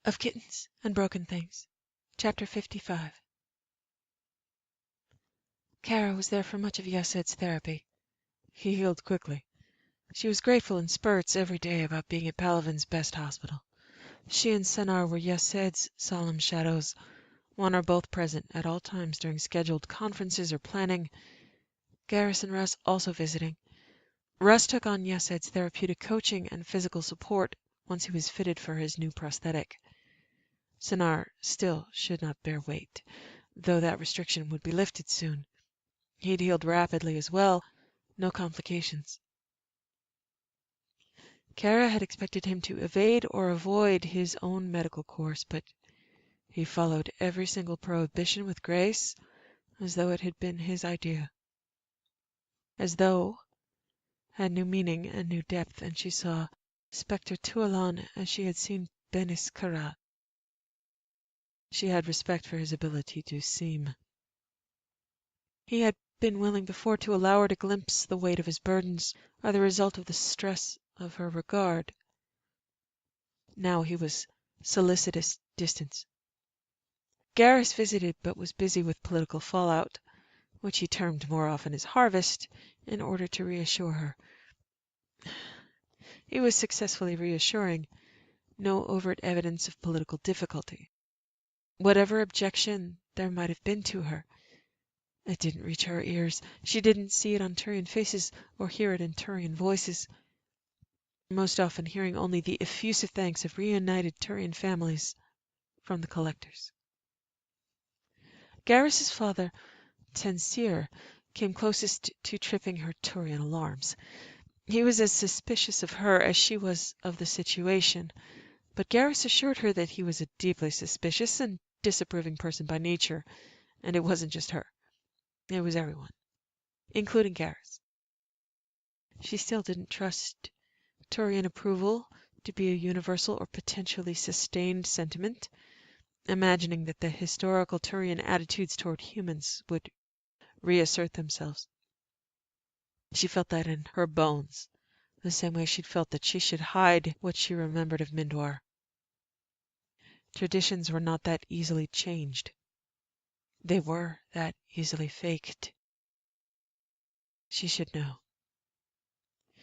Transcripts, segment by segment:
Of Kittens and Broken Things, Chapter 55. Kara was there for much of Yased's therapy. He healed quickly. She was grateful in spurts every day about being at Palavin's best hospital. She and Senar were Yased's solemn shadows, one or both present at all times during scheduled conferences or planning, Garrus and Russ also visiting. Russ took on Yased's therapeutic coaching and physical support once he was fitted for his new prosthetic. Senar still should not bear weight, though that restriction would be lifted soon. He'd healed rapidly as well, no complications. Kara had expected him to evade or avoid his own medical course, but he followed every single prohibition with grace, as though it had been his idea. As though had new meaning and new depth, and she saw Spectre Tualan as she had seen Benis Kara. She had respect for his ability to seem. He had been willing before to allow her to glimpse the weight of his burdens, or the result of the stress of her regard. Now he was solicitous distance. Garrus visited, but was busy with political fallout, which he termed more often as harvest, in order to reassure her. He was successfully reassuring, no overt evidence of political difficulty. Whatever objection there might have been to her, it didn't reach her ears. She didn't see it on Turian faces or hear it in Turian voices, most often hearing only the effusive thanks of reunited Turian families from the collectors. Garrus's father, Tensir, came closest to tripping her Turian alarms. He was as suspicious of her as she was of the situation, but Garrus assured her that he was a deeply suspicious and disapproving person by nature, and it wasn't just her. It was everyone, including Garrus. She still didn't trust Turian approval to be a universal or potentially sustained sentiment, imagining that the historical Turian attitudes toward humans would reassert themselves. She felt that in her bones, the same way she'd felt that she should hide what she remembered of Mindwar. Traditions were not that easily changed. They were that easily faked. She should know.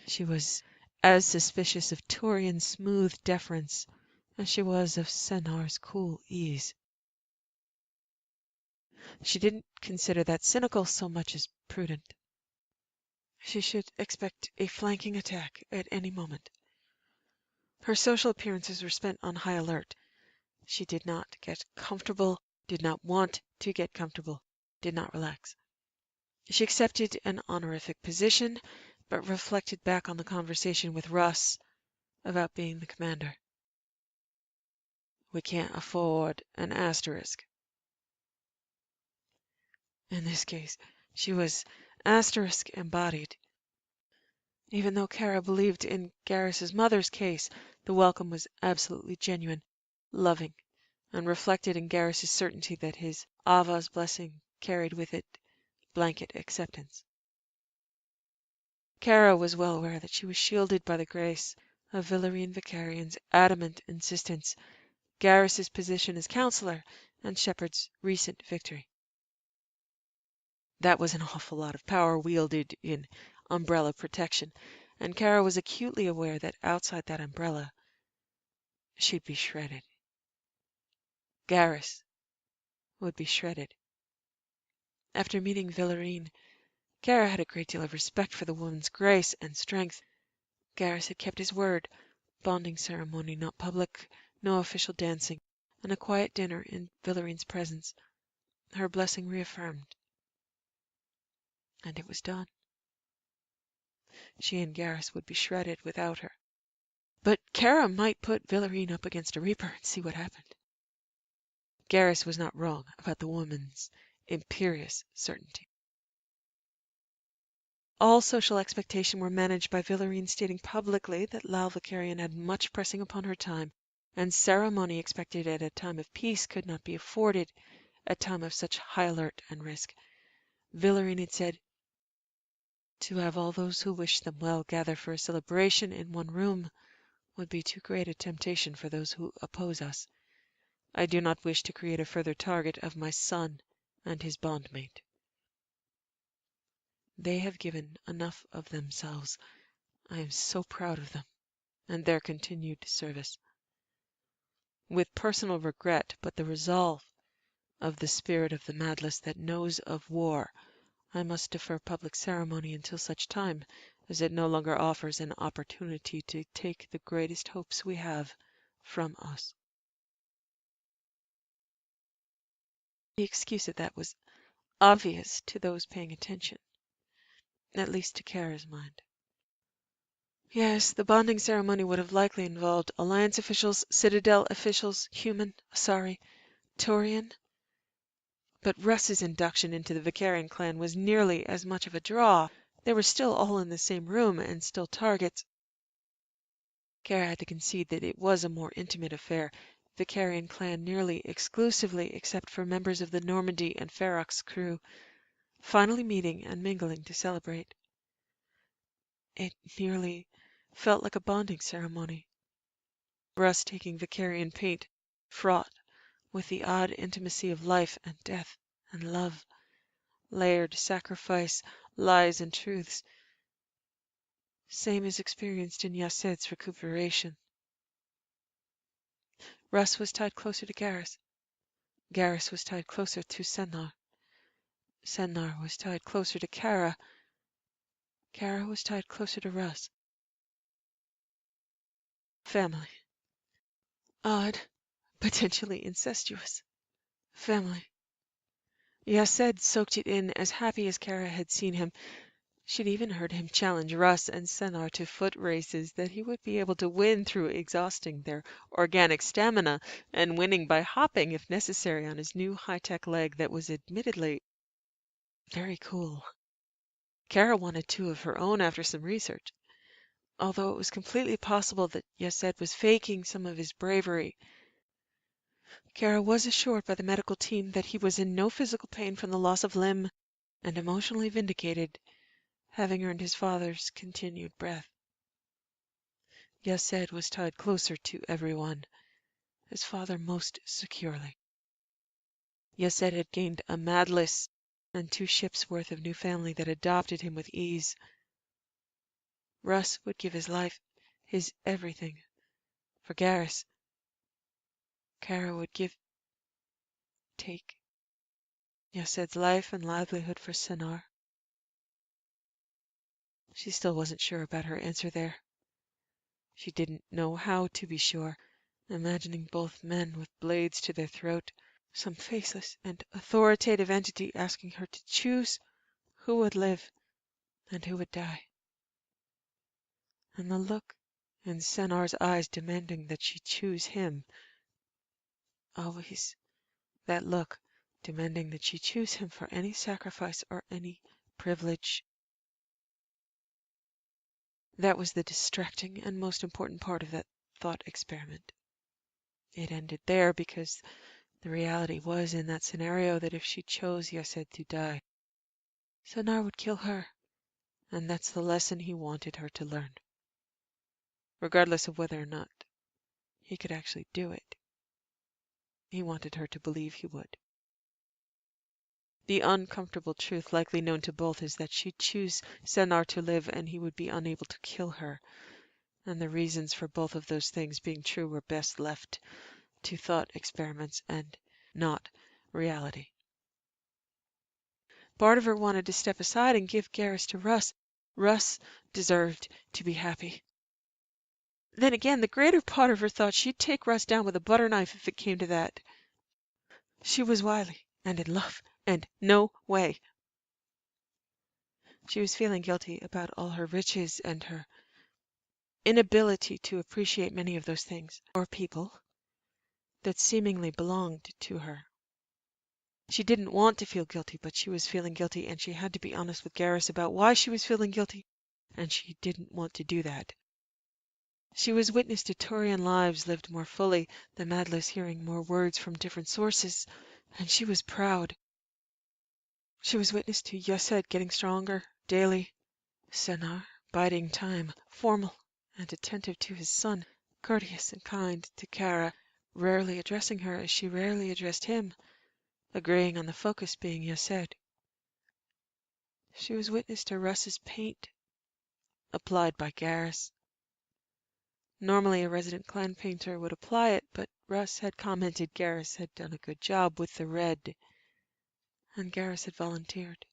She was as suspicious of Turian's smooth deference as she was of Senar's cool ease. She didn't consider that cynical so much as prudent. She should expect a flanking attack at any moment. Her social appearances were spent on high alert. She did not get comfortable, did not want to get comfortable, did not relax. She accepted an honorific position, but reflected back on the conversation with Russ about being the commander. We can't afford an asterisk. In this case, she was asterisk embodied. Even though Kara believed in Garrus's mother's case, the welcome was absolutely genuine, loving, and reflected in Garrus's certainty that his Ava's blessing carried with it blanket acceptance. Kara was well aware that she was shielded by the grace of Villarine Vicarian's adamant insistence, Garrus's position as counselor, and Shepard's recent victory. That was an awful lot of power wielded in umbrella protection, and Kara was acutely aware that outside that umbrella, she'd be shredded. Garrus would be shredded. After meeting Villarine, Kara had a great deal of respect for the woman's grace and strength. Garrus had kept his word, bonding ceremony not public, no official dancing, and a quiet dinner in Villarine's presence, her blessing reaffirmed. And it was done. She and Garrus would be shredded without her. But Kara might put Villarine up against a Reaper and see what happened. Garrus was not wrong about the woman's imperious certainty. All social expectation were managed by Villarine stating publicly that Lal Vicarian had much pressing upon her time, and ceremony expected at a time of peace could not be afforded at time of such high alert and risk. Villarine had said, "To have all those who wish them well gather for a celebration in one room would be too great a temptation for those who oppose us. I do not wish to create a further target of my son and his bondmate. They have given enough of themselves. I am so proud of them and their continued service. With personal regret, but the resolve of the spirit of the Madless that knows of war, I must defer public ceremony until such time as it no longer offers an opportunity to take the greatest hopes we have from us. The excuse of that was obvious to those paying attention, at least to Kara's mind. Yes, the bonding ceremony would have likely involved Alliance officials, Citadel officials, human, Taurian. But Russ's induction into the Vicarian clan was nearly as much of a draw. They were still all in the same room and still targets. Kara had to concede that it was a more intimate affair, Vicarian clan nearly exclusively except for members of the Normandy and Ferox crew, finally meeting and mingling to celebrate. It nearly felt like a bonding ceremony. Russ taking Vicarian paint, fraught with the odd intimacy of life and death and love, layered sacrifice, lies and truths, same as experienced in Yased's recuperation. Russ was tied closer to Garrus. Garrus was tied closer to Sennar. Sennar was tied closer to Kara. Kara was tied closer to Russ. Family. Odd, potentially incestuous. Family. Yased soaked it in as happy as Kara had seen him. She'd even heard him challenge Russ and Sennar to foot races that he would be able to win through exhausting their organic stamina and winning by hopping if necessary on his new high-tech leg that was admittedly very cool. Kara wanted two of her own after some research, although it was completely possible that Yased was faking some of his bravery. Kara was assured by the medical team that he was in no physical pain from the loss of limb and emotionally vindicated, having earned his father's continued breath. Yased was tied closer to everyone, his father most securely. Yased had gained a Madless and 2 ships' worth of new family that adopted him with ease. Russ would give his life, his everything, for Garrus. Kara would take Yased's life and livelihood for Sennar. She still wasn't sure about her answer there. She didn't know how to be sure, imagining both men with blades to their throat, some faceless and authoritative entity asking her to choose who would live and who would die. And the look in Sennar's eyes demanding that she choose him. Always that look demanding that she choose him for any sacrifice or any privilege. That was the distracting and most important part of that thought experiment. It ended there because the reality was in that scenario that if she chose Yased to die, Sennar would kill her, and that's the lesson he wanted her to learn. Regardless of whether or not he could actually do it, he wanted her to believe he would. The uncomfortable truth likely known to both is that she'd choose Sennar to live and he would be unable to kill her, and the reasons for both of those things being true were best left to thought experiments and not reality. Part of her wanted to step aside and give Garrus to Russ. Russ deserved to be happy. Then again, the greater part of her thought she'd take Russ down with a butter knife if it came to that. She was wily and in love, and no way. She was feeling guilty about all her riches and her inability to appreciate many of those things, or people, that seemingly belonged to her. She didn't want to feel guilty, but she was feeling guilty, and she had to be honest with Garrus about why she was feeling guilty, and she didn't want to do that. She was witness to Taurian lives lived more fully, the Madless hearing more words from different sources, and she was proud. She was witness to Yased getting stronger daily, Sennar biding time, formal and attentive to his son, courteous and kind to Kara, rarely addressing her as she rarely addressed him, agreeing on the focus being Yosed. She was witness to Russ's paint applied by Garrus. Normally a resident clan painter would apply it, but Russ had commented Garrus had done a good job with the red, and Garrus had volunteered.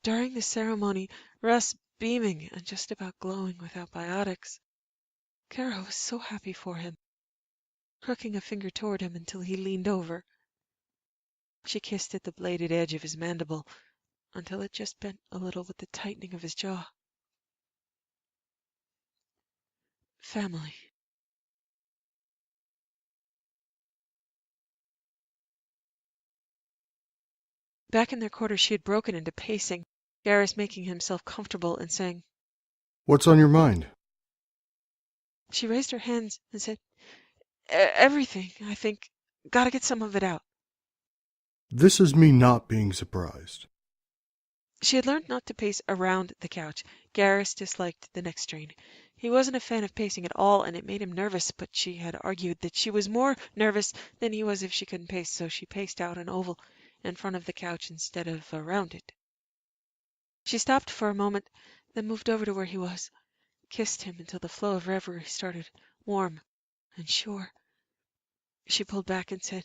During the ceremony, Russ, beaming and just about glowing without biotics, Kara was so happy for him, crooking a finger toward him until he leaned over. She kissed at the bladed edge of his mandible until it just bent a little with the tightening of his jaw. Family. Back in their quarters, she had broken into pacing, Garrus making himself comfortable and saying, "What's on your mind?" She raised her hands and said, Everything, I think. Gotta get some of it out. This is me not being surprised. She had learned not to pace around the couch. Garrus disliked the neck strain. He wasn't a fan of pacing at all, and it made him nervous, but she had argued that she was more nervous than he was if she couldn't pace, so she paced out an oval in front of the couch instead of around it. She stopped for a moment, then moved over to where he was, kissed him until the flow of reverie started, warm and sure. She pulled back and said,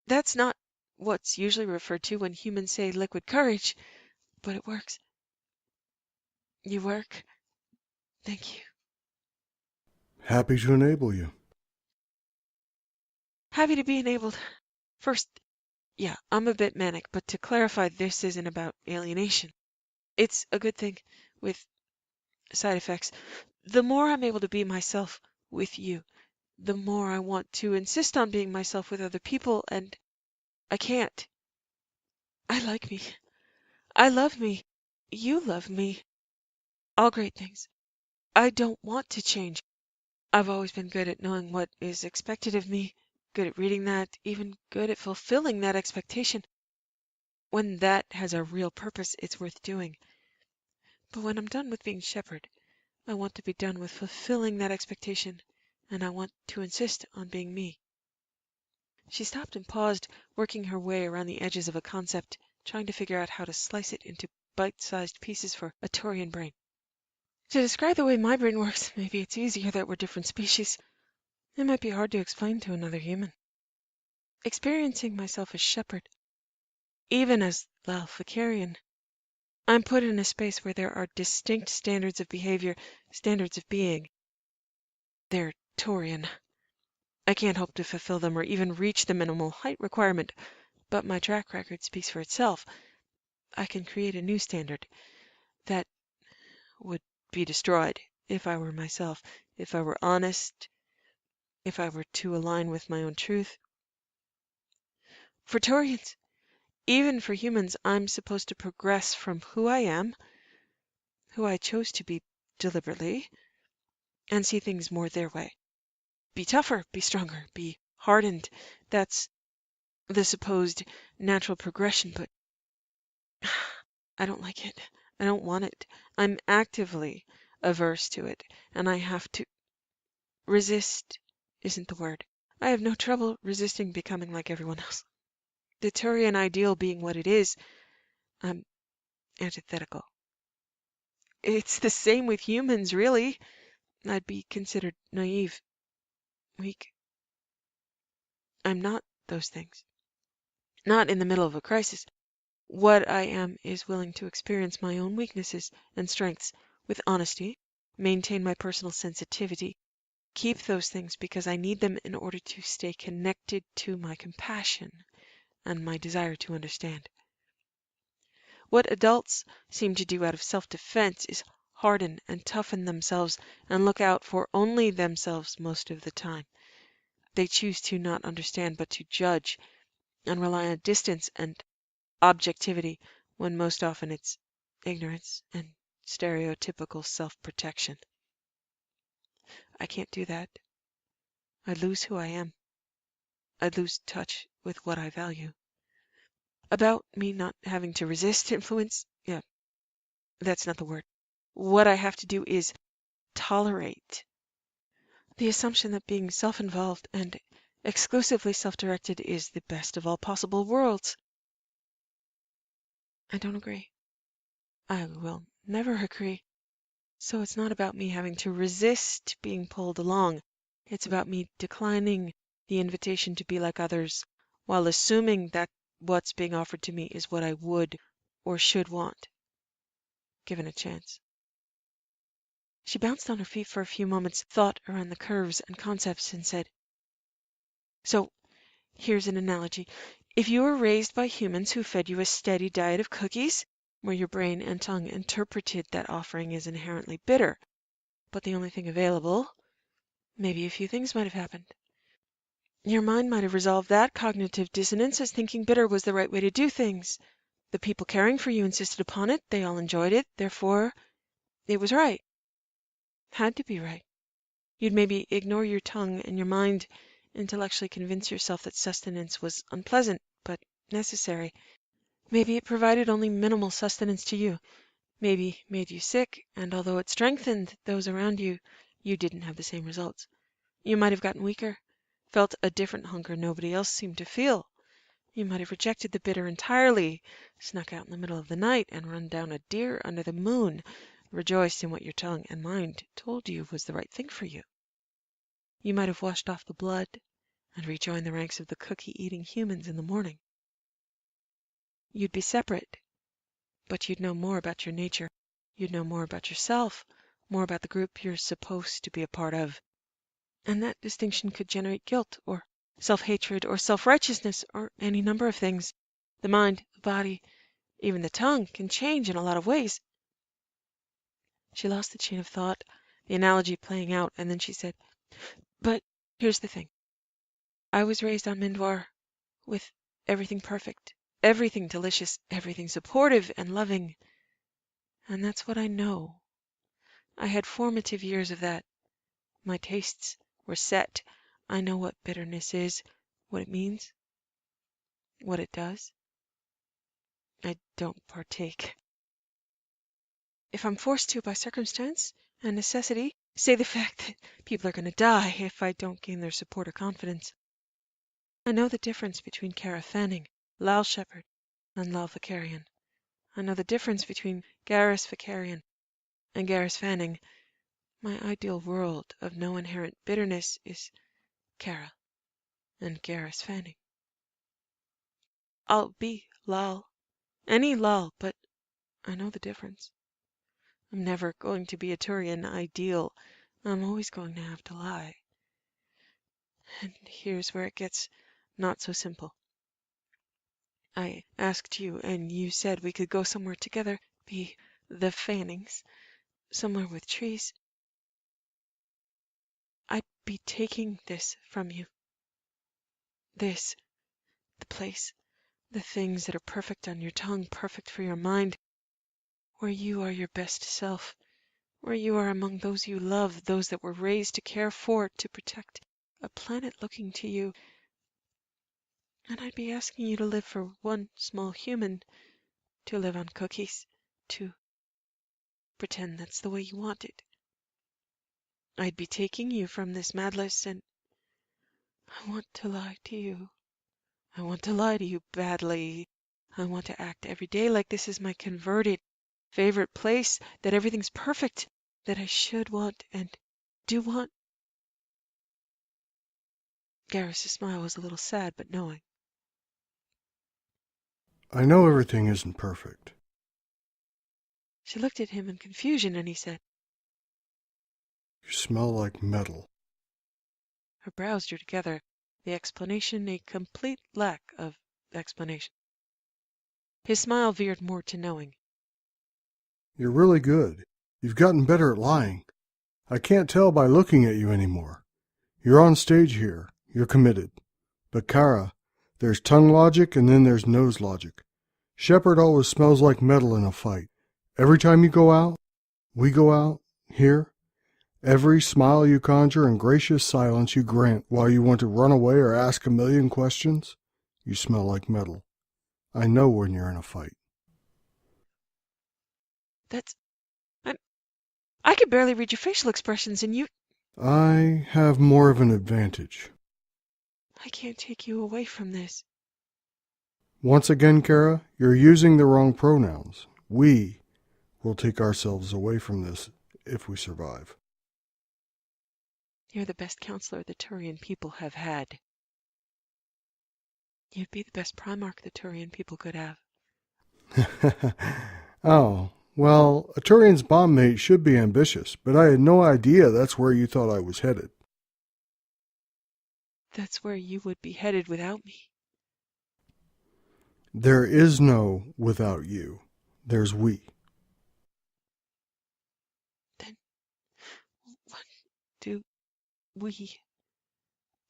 That's not what's usually referred to when humans say liquid courage, but it works. You work. Thank you. Happy to enable you. Happy to be enabled. First, yeah, I'm a bit manic, but to clarify, this isn't about alienation. It's a good thing with side effects. The more I'm able to be myself with you, the more I want to insist on being myself with other people, and I can't. I like me. I love me. You love me. All great things. I don't want to change. I've always been good at knowing what is expected of me, good at reading that, even good at fulfilling that expectation. When that has a real purpose, it's worth doing. But when I'm done with being Shepard, I want to be done with fulfilling that expectation, and I want to insist on being me. She stopped and paused, working her way around the edges of a concept, trying to figure out how to slice it into bite-sized pieces for a Taurian brain. To describe the way my brain works, maybe it's easier that we're different species. It might be hard to explain to another human. Experiencing myself as Shepard, even as Lalfakarian, I'm put in a space where there are distinct standards of behavior, standards of being. They're Taurian. I can't hope to fulfill them or even reach the minimal height requirement, but my track record speaks for itself. I can create a new standard that would be destroyed if I were myself, if I were honest, if I were to align with my own truth. For Taurians, even for humans, I'm supposed to progress from who I am, who I chose to be deliberately, and see things more their way. Be tougher, be stronger, be hardened. That's the supposed natural progression, but I don't like it. I don't want it. I'm actively averse to it, and I have to resist isn't the word. I have no trouble resisting becoming like everyone else. The Turian ideal being what it is, I'm antithetical. It's the same with humans, really. I'd be considered naive, weak. I'm not those things. Not in the middle of a crisis. What I am is willing to experience my own weaknesses and strengths with honesty, maintain my personal sensitivity, keep those things because I need them in order to stay connected to my compassion and my desire to understand. What adults seem to do out of self-defense is harden and toughen themselves and look out for only themselves most of the time. They choose to not understand but to judge and rely on distance and objectivity when most often it's ignorance and stereotypical self-protection. I can't do that. I'd lose who I am. I'd lose touch with what I value. About me not having to resist influence, yeah, that's not the word. What I have to do is tolerate. The assumption that being self-involved and exclusively self-directed is the best of all possible worlds. I don't agree. I will never agree. So it's not about me having to resist being pulled along. It's about me declining the invitation to be like others while assuming that what's being offered to me is what I would or should want, given a chance. She bounced on her feet for a few moments, thought around the curves and concepts, and said, "So, here's an analogy. If you were raised by humans who fed you a steady diet of cookies, where your brain and tongue interpreted that offering as inherently bitter, but the only thing available, maybe a few things might have happened. Your mind might have resolved that cognitive dissonance as thinking bitter was the right way to do things. The people caring for you insisted upon it, they all enjoyed it, therefore it was right. Had to be right. You'd maybe ignore your tongue and your mind, intellectually convince yourself that sustenance was unpleasant, but necessary. Maybe it provided only minimal sustenance to you, maybe made you sick, and although it strengthened those around you, you didn't have the same results. You might have gotten weaker, felt a different hunger nobody else seemed to feel. You might have rejected the bitter entirely, snuck out in the middle of the night and run down a deer under the moon, rejoiced in what your tongue and mind told you was the right thing for you. You might have washed off the blood and rejoined the ranks of the cookie-eating humans in the morning. You'd be separate, but you'd know more about your nature. You'd know more about yourself, more about the group you're supposed to be a part of. And that distinction could generate guilt, or self-hatred, or self-righteousness, or any number of things. The mind, the body, even the tongue can change in a lot of ways. She lost the chain of thought, the analogy playing out, and then she said, "But here's the thing. I was raised on Mindwar with everything perfect, everything delicious, everything supportive and loving. And that's what I know. I had formative years of that. My tastes were set. I know what bitterness is, what it means, what it does. I don't partake. If I'm forced to by circumstance and necessity, say the fact that people are going to die if I don't gain their support or confidence. I know the difference between Kara Fanning, Lal Shepard, and Lal Vakarian. I know the difference between Garrus Vakarian and Garrus Fanning. My ideal world of no inherent bitterness is Kara and Garrus Fanning. I'll be Lal, any Lal, but I know the difference. I'm never going to be a Turian ideal. I'm always going to have to lie. And here's where it gets not so simple. I asked you, and you said we could go somewhere together, be the Fannings, somewhere with trees. I'd be taking this from you. This, the place, the things that are perfect on your tongue, perfect for your mind, where you are your best self, where you are among those you love, those that were raised to care for, to protect, a planet looking to you. And I'd be asking you to live for one small human, to live on cookies, to pretend that's the way you want it. I'd be taking you from this madness, and I want to lie to you. I want to lie to you badly. I want to act every day like this is my converted favorite place, that everything's perfect, that I should want and do want. Garrus's smile was a little sad but knowing. I know everything isn't perfect. She looked at him in confusion, and he said, You smell like metal. her brows drew together, the explanation a complete lack of explanation. His smile veered more to knowing. You're really good. You've gotten better at lying. I can't tell by looking at you anymore. You're on stage here. You're committed. But Kara, there's tongue logic and then there's nose logic. Shepard always smells like metal in a fight. Every time you go out, we go out, here, every smile you conjure and gracious silence you grant while you want to run away or ask a million questions, you smell like metal. I know when you're in a fight. That's... I could barely read your facial expressions, and you... I have more of an advantage. I can't take you away from this. Once again, Kara, you're using the wrong pronouns. We will take ourselves away from this if we survive. You're the best counselor the Turian people have had. You'd be the best Primarch the Turian people could have. Oh, well, a Turian's bomb mate should be ambitious, but I had no idea that's where you thought I was headed. That's where you would be headed without me. There is no without you. There's we. Then what do we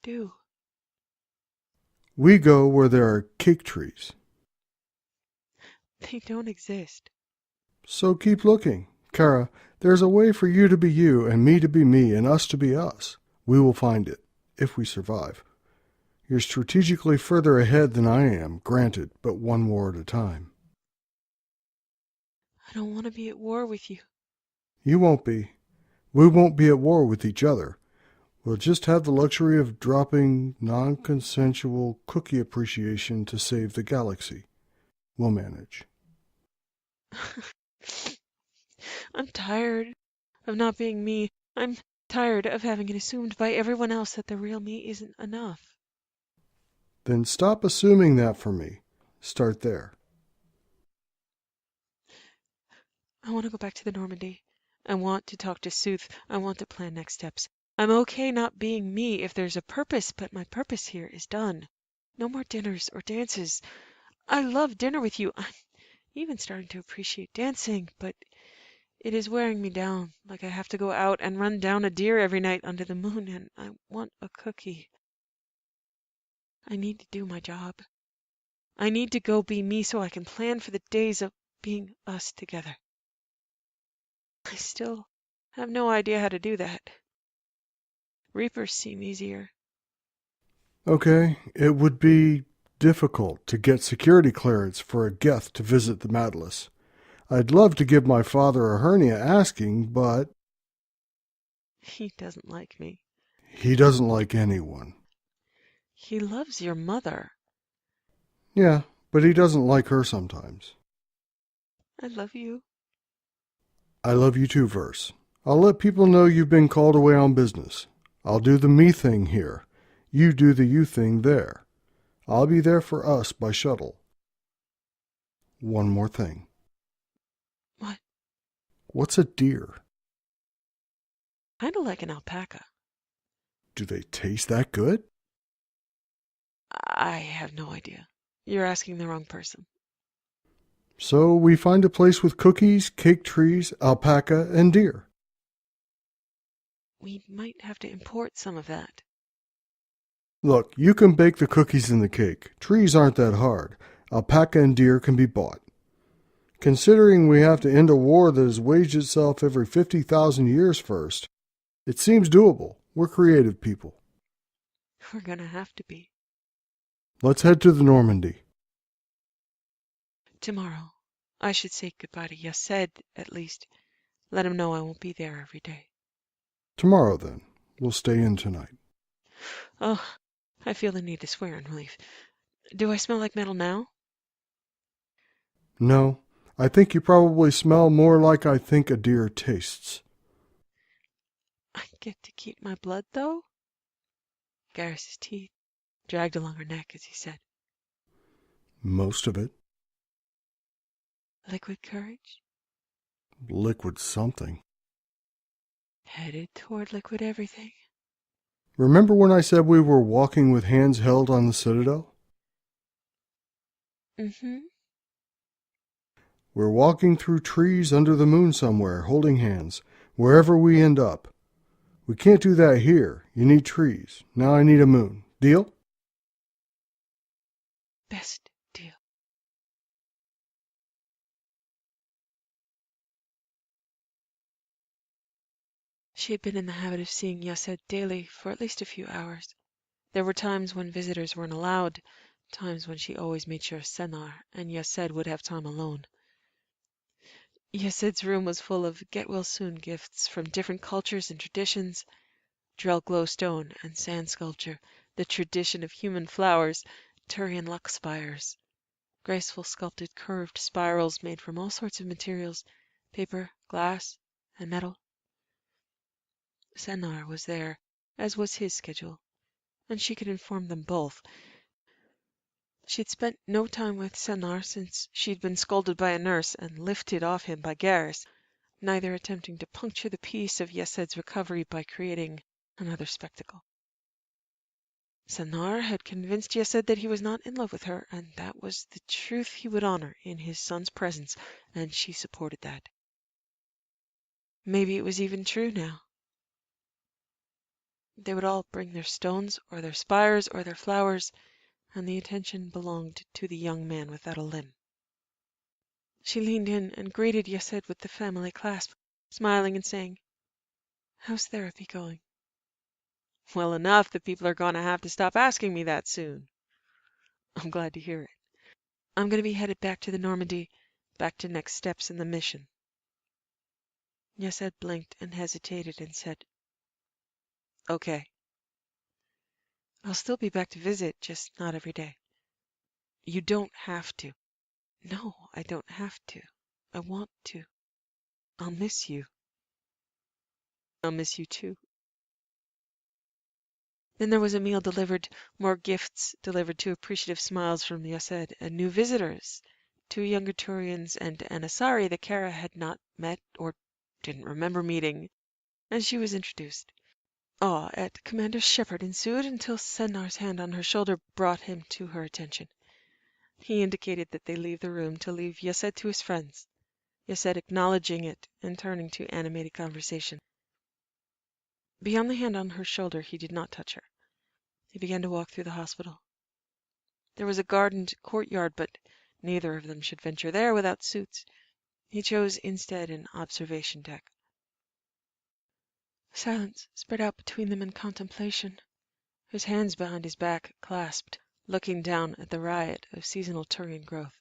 do? We go where there are cake trees. They don't exist. So keep looking. Kara, there's a way for you to be you and me to be me and us to be us. We will find it, if we survive. You're strategically further ahead than I am, granted, but one war at a time. I don't want to be at war with you. You won't be. We won't be at war with each other. We'll just have the luxury of dropping non-consensual cookie appreciation to save the galaxy. We'll manage. I'm tired of not being me. I'm tired of having it assumed by everyone else that the real me isn't enough. Then stop assuming that for me. Start there. I want to go back to the Normandy. I want to talk to Sooth. I want to plan next steps. I'm okay not being me if there's a purpose, but my purpose here is done. No more dinners or dances. I love dinner with you. I'm even starting to appreciate dancing, but it is wearing me down, like I have to go out and run down a deer every night under the moon, and I want a cookie. I need to do my job. I need to go be me so I can plan for the days of being us together. I still have no idea how to do that. Reapers seem easier. Okay, it would be difficult to get security clearance for a Geth to visit the Madless. I'd love to give my father a hernia asking, but He doesn't like me. he doesn't like anyone. He loves your mother. Yeah, but he doesn't like her sometimes. I love you. I love you too, Verse. I'll let people know you've been called away on business. I'll do the me thing here. You do the you thing there. I'll be there for us by shuttle. One more thing. What? What's a deer? Kind of like an alpaca. Do they taste that good? I have no idea. You're asking the wrong person. So we find a place with cookies, cake trees, alpaca, and deer. We might have to import some of that. Look, you can bake the cookies and the cake. Trees aren't that hard. Alpaca and deer can be bought. Considering we have to end a war that has waged itself every 50,000 years first, it seems doable. We're creative people. We're gonna have to be. Let's head to the Normandy. Tomorrow. I should say goodbye to Yased, at least. Let him know I won't be there every day. Tomorrow, then. We'll stay in tonight. Oh, I feel the need to swear in relief. Do I smell like metal now? No, I think you probably smell more like I think a deer tastes. I get to keep my blood, though? Garrus's teeth dragged along her neck as he said, Most of it. Liquid courage? Liquid something. Headed toward liquid everything. Remember when I said we were walking with hands held on the Citadel? Mm-hmm. We're walking through trees under the moon somewhere, holding hands, wherever we end up. We can't do that here. You need trees. Now I need a moon. Deal? Best deal. She had been in the habit of seeing Yased daily for at least a few hours. There were times when visitors weren't allowed, times when she always made sure Senar and Yased would have time alone. Yased's room was full of get-well-soon gifts from different cultures and traditions. Drell glowstone and sand sculpture, the tradition of human flowers, Turian luck spires, graceful sculpted curved spirals made from all sorts of materials, paper, glass, and metal. Sennar was there, as was his schedule, and she could inform them both. She'd spent no time with Sennar since she'd been scolded by a nurse and lifted off him by Garrus, neither attempting to puncture the peace of Yesed's recovery by creating another spectacle. Sennar had convinced Yesed that he was not in love with her, and that was the truth he would honor in his son's presence, and she supported that. Maybe it was even true now. They would all bring their stones, or their spires, or their flowers, and the attention belonged to the young man without a limb. She leaned in and greeted Yesed with the family clasp, smiling and saying, "How's therapy going?" "Well enough that people are going to have to stop asking me that soon." "I'm glad to hear it. I'm going to be headed back to the Normandy, back to next steps in the mission." Yesed blinked and hesitated and said, "Okay." "I'll still be back to visit, just not every day." "You don't have to." "No, I don't have to. I want to. I'll miss you." "I'll miss you too." Then there was a meal delivered, more gifts delivered to appreciative smiles from Yesed, and new visitors, 2 younger Turians and an Asari that Kara had not met or didn't remember meeting, and she was introduced. Awe at Commander Shepard ensued until Sennar's hand on her shoulder brought him to her attention. He indicated that they leave the room to leave Yesed to his friends, Yesed acknowledging it and turning to animated conversation. Beyond the hand on her shoulder he did not touch her. He began to walk through the hospital. There was a gardened courtyard, but neither of them should venture there without suits. He chose instead an observation deck. Silence spread out between them in contemplation, his hands behind his back clasped, looking down at the riot of seasonal Turian growth.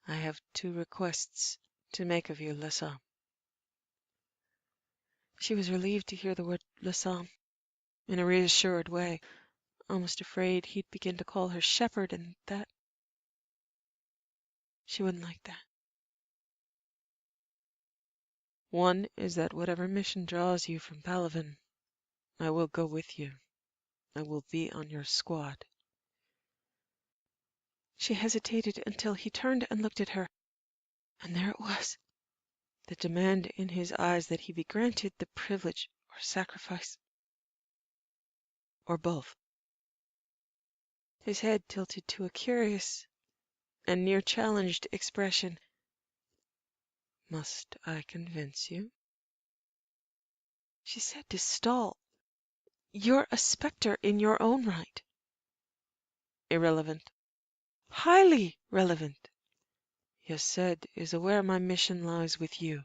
"I have 2 requests to make of you, Lassam." She was relieved to hear the word Lassam in a reassured way, almost afraid he'd begin to call her Shepard, and that she wouldn't like that. "One is that whatever mission draws you from Palaven, I will go with you. I will be on your squad." She hesitated until he turned and looked at her, and there it was, the demand in his eyes that he be granted the privilege or sacrifice, or both. His head tilted to a curious and near challenged expression. "Must I convince you?" She said to stall. "You're a spectre in your own right." "Irrelevant." "Highly relevant." "Yesed is aware my mission lies with you."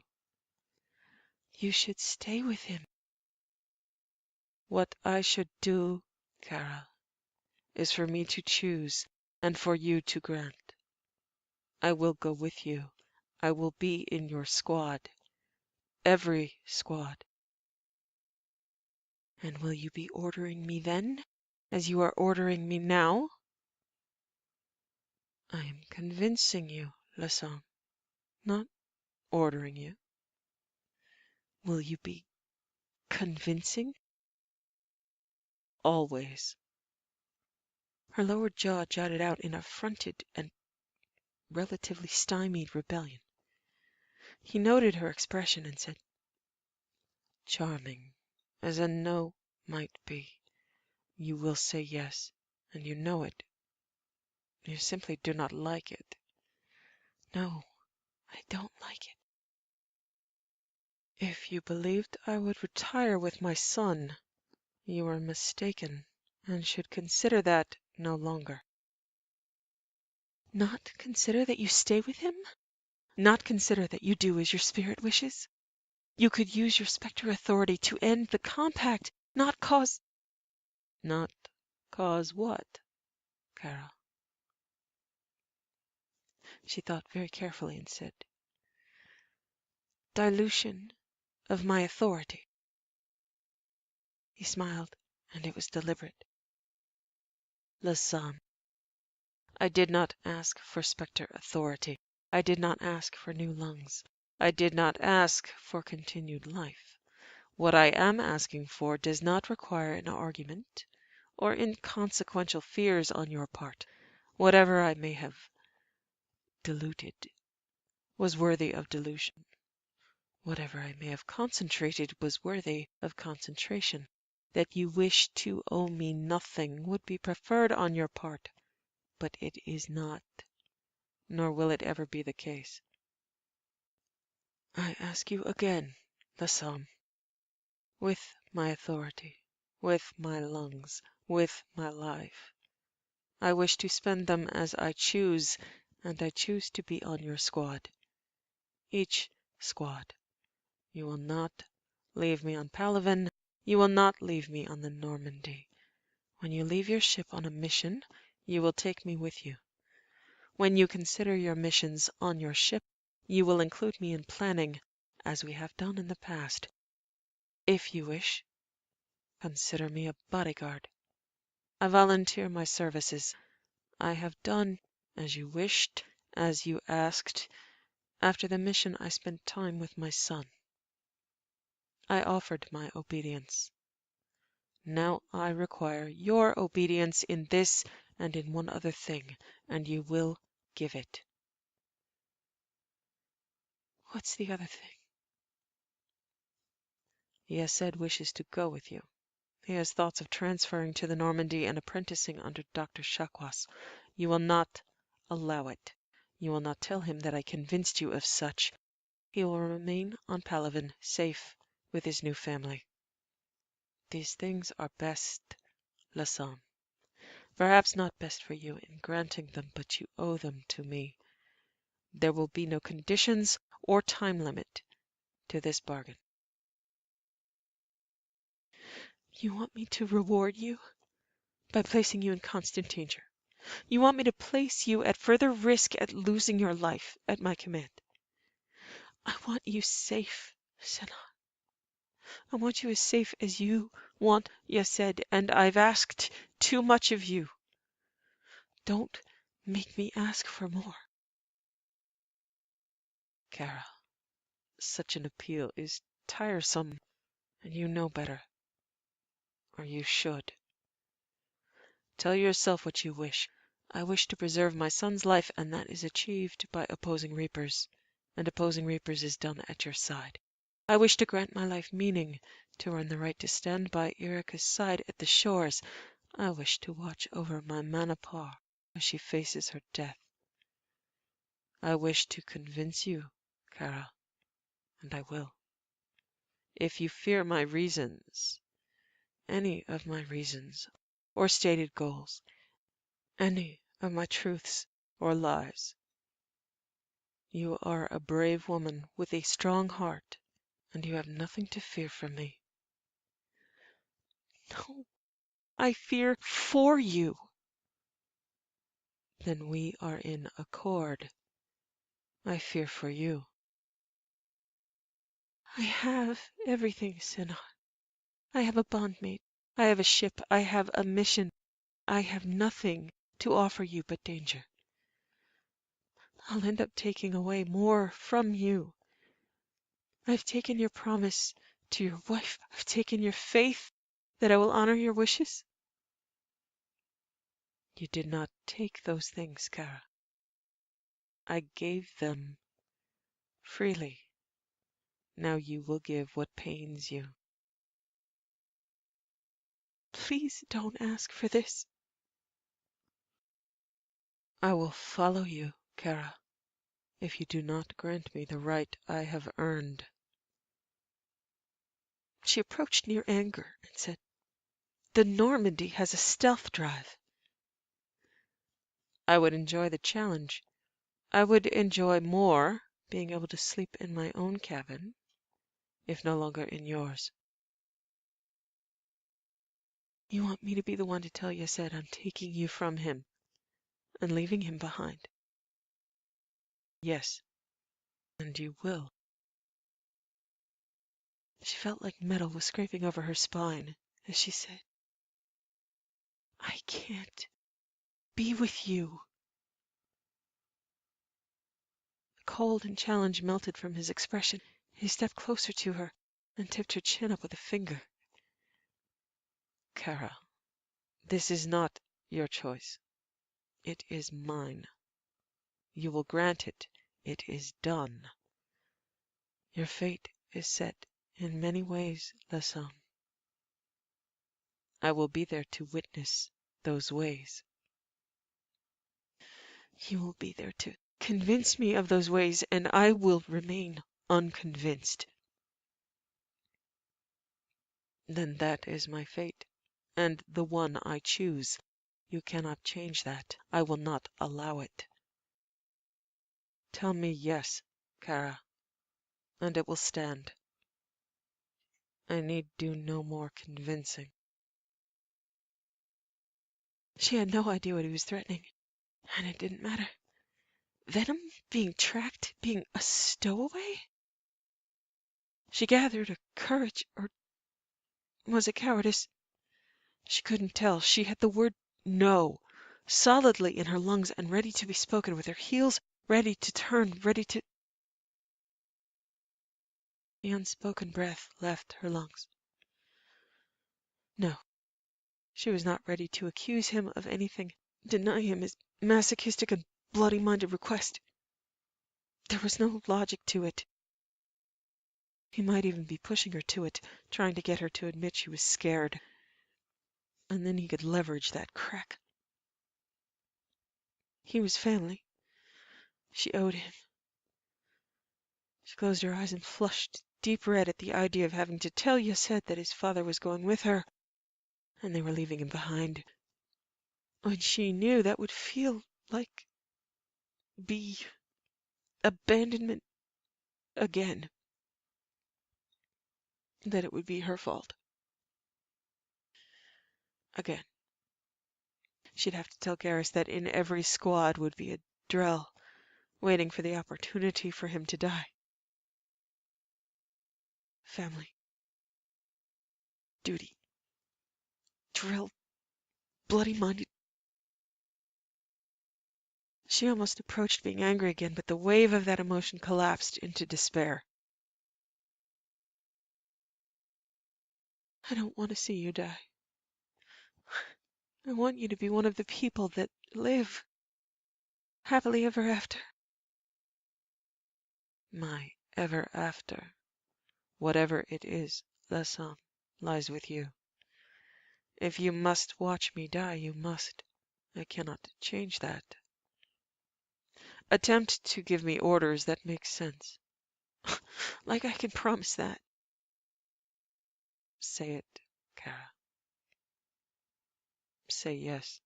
"You should stay with him." "What I should do, Kara, is for me to choose and for you to grant. I will go with you. I will be in your squad. Every squad." "And will you be ordering me then, as you are ordering me now?" "I am convincing you, Lassam, not ordering you." "Will you be convincing?" "Always." Her lower jaw jutted out in affronted and relatively stymied rebellion. He noted her expression and said, "Charming as a no might be, you will say yes, and you know it. You simply do not like it." "No, I don't like it." "If you believed I would retire with my son, you are mistaken, and should consider that no longer." "Not consider that you stay with him? Not consider that you do as your spirit wishes? You could use your spectre authority to end the compact, not cause—" "Not cause what, Kara?" She thought very carefully and said, "Dilution of my authority." He smiled, and it was deliberate. Listen, I did not ask for spectre authority. I did not ask for new lungs. I did not ask for continued life. What I am asking for does not require an argument or inconsequential fears on your part. Whatever I may have diluted was worthy of dilution. Whatever I may have concentrated was worthy of concentration. That you wish to owe me nothing would be preferred on your part, but it is not, nor will it ever be the case. I ask you again, the sum, with my authority, with my lungs, with my life. I wish to spend them as I choose, and I choose to be on your squad. Each squad. You will not leave me on Palaven. You will not leave me on the Normandy. When you leave your ship on a mission, you will take me with you. When you consider your missions on your ship, you will include me in planning, as we have done in the past. If you wish, consider me a bodyguard. I volunteer my services. I have done as you wished, as you asked. After the mission, I spent time with my son. I offered my obedience. Now I require your obedience in this and in one other thing, and you will give it. What's the other thing? Yesed wishes to go with you. He has thoughts of transferring to the Normandy and apprenticing under Dr. Chakwas. You will not allow it. You will not tell him that I convinced you of such. He will remain on Palaven, safe with his new family. These things are best, Lassam. Perhaps not best for you in granting them, but you owe them to me. There will be no conditions or time limit to this bargain. You want me to reward you by placing you in constant danger. You want me to place you at further risk at losing your life at my command. I want you safe, Senna. I want you as safe as you want Yesed, and I've asked too much of you. Don't make me ask for more. Kara, such an appeal is tiresome, and you know better. Or you should. Tell yourself what you wish. I wish to preserve my son's life, and that is achieved by opposing reapers, and opposing reapers is done at your side. I wish to grant my life meaning, to earn the right to stand by Erika's side at the shores. I wish to watch over my Manipar as she faces her death. I wish to convince you, Kara, and I will. If you fear my reasons, any of my reasons, or stated goals, any of my truths or lies, you are a brave woman with a strong heart, and you have nothing to fear from me. No, I fear for you. Then we are in accord. I fear for you. I have everything, Sinan. I have a bondmate. I have a ship. I have a mission. I have nothing to offer you but danger. I'll end up taking away more from you. I've taken your promise to your wife. I've taken your faith that I will honor your wishes. You did not take those things, Kara. I gave them freely. Now you will give what pains you. Please don't ask for this. I will follow you, Kara, if you do not grant me the right I have earned. She approached near anger and said, The Normandy has a stealth drive. I would enjoy the challenge. I would enjoy more being able to sleep in my own cabin, if no longer in yours. You want me to be the one to tell Yesed I'm taking you from him and leaving him behind? Yes, and you will. She felt like metal was scraping over her spine, as she said, "I can't be with you." The cold and challenge melted from his expression. He stepped closer to her and tipped her chin up with a finger. "Kara, this is not your choice. It is mine. You will grant it. It is done. Your fate is set in many ways, Lassan. I will be there to witness those ways. You will be there to convince me of those ways, and I will remain unconvinced. Then that is my fate, and the one I choose. You cannot change that. I will not allow it. Tell me yes, Kara, and it will stand. I need do no more convincing." She had no idea what he was threatening, and it didn't matter. Venom? Being tracked? Being a stowaway? She gathered her courage, or was it cowardice? She couldn't tell. She had the word "no" solidly in her lungs and ready to be spoken, with her heels ready to turn, ready to... The unspoken breath left her lungs. No, she was not ready to accuse him of anything, deny him his masochistic and bloody-minded request. There was no logic to it. He might even be pushing her to it, trying to get her to admit she was scared. And then he could leverage that crack. He was family. She owed him. She closed her eyes and flushed deep red at the idea of having to tell Yased that his father was going with her, and they were leaving him behind. When she knew that would feel like be abandonment again. That it would be her fault. Again. She'd have to tell Garrus that in every squad would be a Drell, waiting for the opportunity for him to die. Family. Duty. Drell. Bloody-minded. She almost approached being angry again, but the wave of that emotion collapsed into despair. I don't want to see you die. I want you to be one of the people that live happily ever after. My ever after, whatever it is, Lassan, lies with you. If you must watch me die, you must. I cannot change that. Attempt to give me orders that make sense. Like I can promise that. Say it, Kara. Say yes.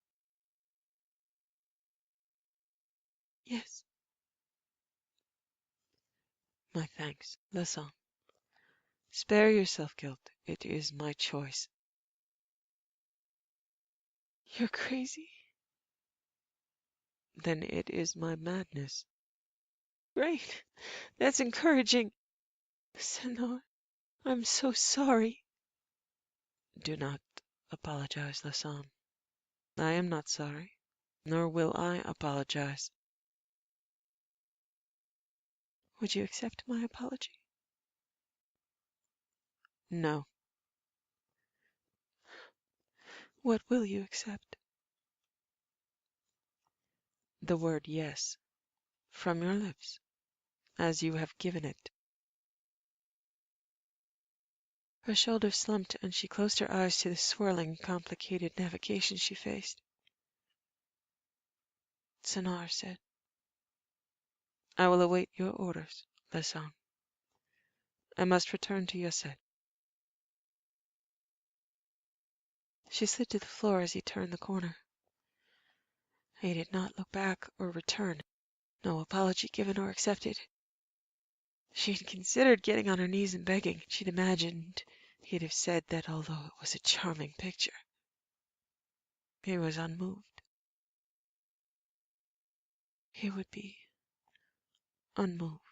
Yes. My thanks, Lassan. Spare yourself guilt. It is my choice. You're crazy. Then it is my madness. Great. That's encouraging. Senor, I'm so sorry. Do not apologize, Lassan. I am not sorry, nor will I apologize. Would you accept my apology? No. What will you accept? The word yes, from your lips, as you have given it. Her shoulders slumped, and she closed her eyes to the swirling, complicated navigation she faced. Sennar said, I will await your orders, Lassan. I must return to Yased. She slid to the floor as he turned the corner. He did not look back or return, no apology given or accepted. She had considered getting on her knees and begging. She'd imagined he'd have said that although it was a charming picture, he was unmoved. He would be unmoved.